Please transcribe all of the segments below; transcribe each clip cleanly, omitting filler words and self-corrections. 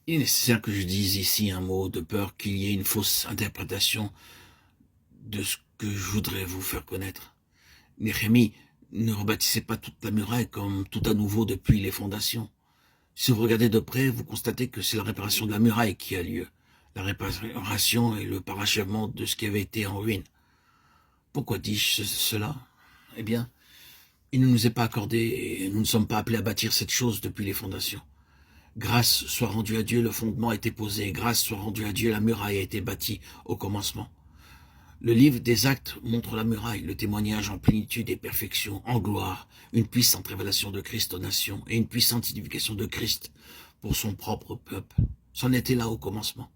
Il est nécessaire que je dise ici un mot de peur qu'il y ait une fausse interprétation de ce que je voudrais vous faire connaître. Néhémie ne rebâtissait pas toute la muraille comme tout à nouveau depuis les fondations. Si vous regardez de près, vous constatez que c'est la réparation de la muraille qui a lieu. La réparation et le parachèvement de ce qui avait été en ruine. Pourquoi dis-je cela? Eh bien, il ne nous est pas accordé et nous ne sommes pas appelés à bâtir cette chose depuis les fondations. Grâce soit rendue à Dieu, le fondement a été posé. Grâce soit rendue à Dieu, la muraille a été bâtie au commencement. Le livre des Actes montre la muraille, le témoignage en plénitude et perfection, en gloire, une puissante révélation de Christ aux nations et une puissante édification de Christ pour son propre peuple. C'en était là au commencement.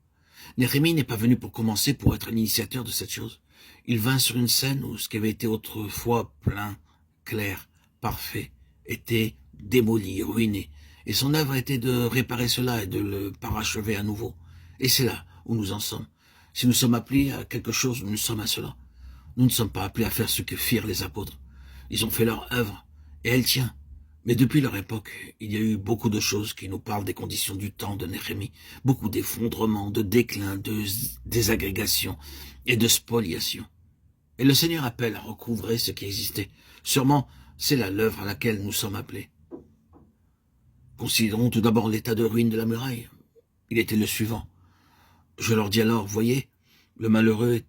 Néhémie n'est pas venu pour commencer, pour être un initiateur de cette chose. Il vint sur une scène où ce qui avait été autrefois plein, clair, parfait, était démoli, ruiné. Et son œuvre était de réparer cela et de le parachever à nouveau. Et c'est là où nous en sommes. Si nous sommes appelés à quelque chose, nous sommes à cela. Nous ne sommes pas appelés à faire ce que firent les apôtres. Ils ont fait leur œuvre, et elle tient. Mais depuis leur époque, il y a eu beaucoup de choses qui nous parlent des conditions du temps de Néhémie, beaucoup d'effondrements, de déclins, de désagrégation et de spoliation. Et le Seigneur appelle à recouvrer ce qui existait. Sûrement, c'est là l'œuvre à laquelle nous sommes appelés. Considérons tout d'abord l'état de ruine de la muraille. Il était le suivant. Je leur dis alors, voyez, le malheureux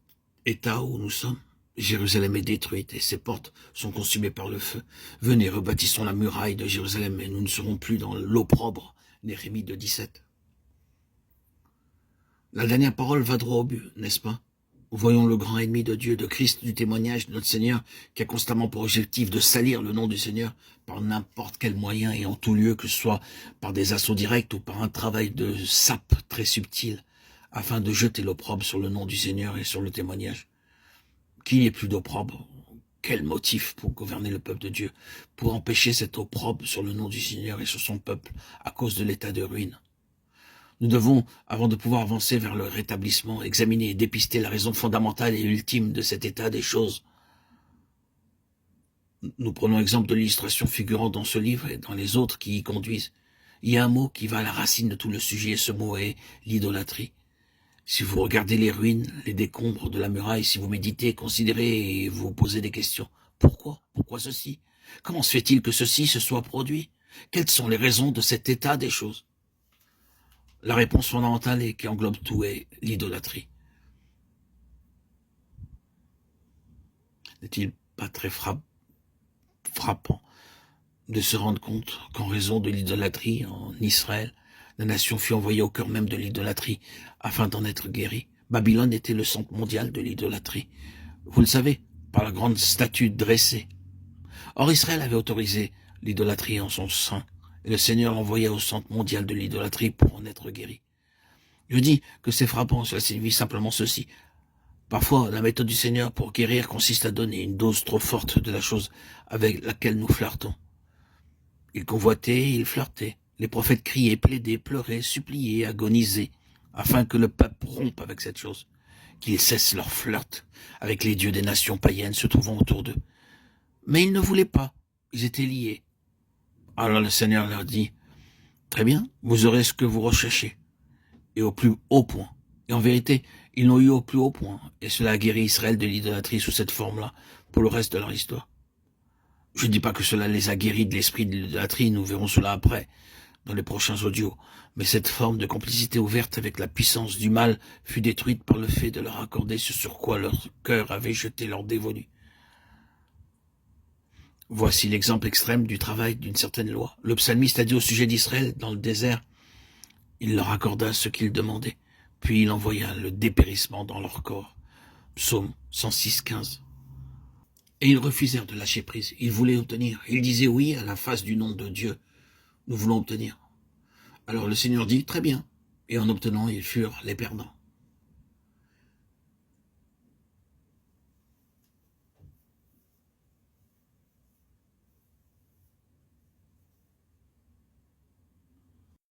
état où nous sommes. Jérusalem est détruite et ses portes sont consumées par le feu. Venez, rebâtissons la muraille de Jérusalem et nous ne serons plus dans l'opprobre. Néhémie 2,17. La dernière parole va droit au but, n'est-ce pas? Voyons le grand ennemi de Dieu, de Christ, du témoignage de notre Seigneur, qui a constamment pour objectif de salir le nom du Seigneur par n'importe quel moyen et en tout lieu, que ce soit par des assauts directs ou par un travail de sape très subtil, afin de jeter l'opprobre sur le nom du Seigneur et sur le témoignage. Qu'il n'y ait plus d'opprobre. Quel motif pour gouverner le peuple de Dieu, pour empêcher cet opprobre sur le nom du Seigneur et sur son peuple, à cause de l'état de ruine. Nous devons, avant de pouvoir avancer vers le rétablissement, examiner et dépister la raison fondamentale et ultime de cet état des choses. Nous prenons exemple de l'illustration figurant dans ce livre et dans les autres qui y conduisent. Il y a un mot qui va à la racine de tout le sujet, et ce mot est l'idolâtrie. Si vous regardez les ruines, les décombres de la muraille, si vous méditez, considérez et vous posez des questions. Pourquoi? Pourquoi ceci? Comment se fait-il que ceci se soit produit? Quelles sont les raisons de cet état des choses? La réponse fondamentale et qui englobe tout est l'idolâtrie. N'est-il pas très frappant de se rendre compte qu'en raison de l'idolâtrie en Israël, la nation fut envoyée au cœur même de l'idolâtrie afin d'en être guérie. Babylone était le centre mondial de l'idolâtrie. Vous le savez, par la grande statue dressée. Or Israël avait autorisé l'idolâtrie en son sein, et le Seigneur l'envoya au centre mondial de l'idolâtrie pour en être guéri. Je dis que c'est frappant, cela signifie simplement ceci. Parfois, la méthode du Seigneur pour guérir consiste à donner une dose trop forte de la chose avec laquelle nous flirtons. Il convoitait, il flirtait. Les prophètes criaient, plaidaient, pleuraient, suppliaient, agonisaient, afin que le peuple rompe avec cette chose, qu'ils cessent leur flirt avec les dieux des nations païennes se trouvant autour d'eux. Mais ils ne voulaient pas, ils étaient liés. Alors le Seigneur leur dit, « Très bien, vous aurez ce que vous recherchez, et au plus haut point. » Et en vérité, ils l'ont eu au plus haut point, et cela a guéri Israël de l'idolâtrie sous cette forme-là, pour le reste de leur histoire. Je ne dis pas que cela les a guéris de l'esprit de l'idolâtrie, nous verrons cela après, dans les prochains audios, mais cette forme de complicité ouverte avec la puissance du mal fut détruite par le fait de leur accorder ce sur quoi leur cœur avait jeté leur dévolu. Voici l'exemple extrême du travail d'une certaine loi. Le psalmiste a dit au sujet d'Israël dans le désert, il leur accorda ce qu'ils demandaient, puis il envoya le dépérissement dans leur corps. Psaume 106,15. Et ils refusèrent de lâcher prise. Ils voulaient obtenir. Ils disaient oui à la face du nom de Dieu. Nous voulons obtenir. Alors le Seigneur dit, très bien. Et en obtenant, ils furent les perdants.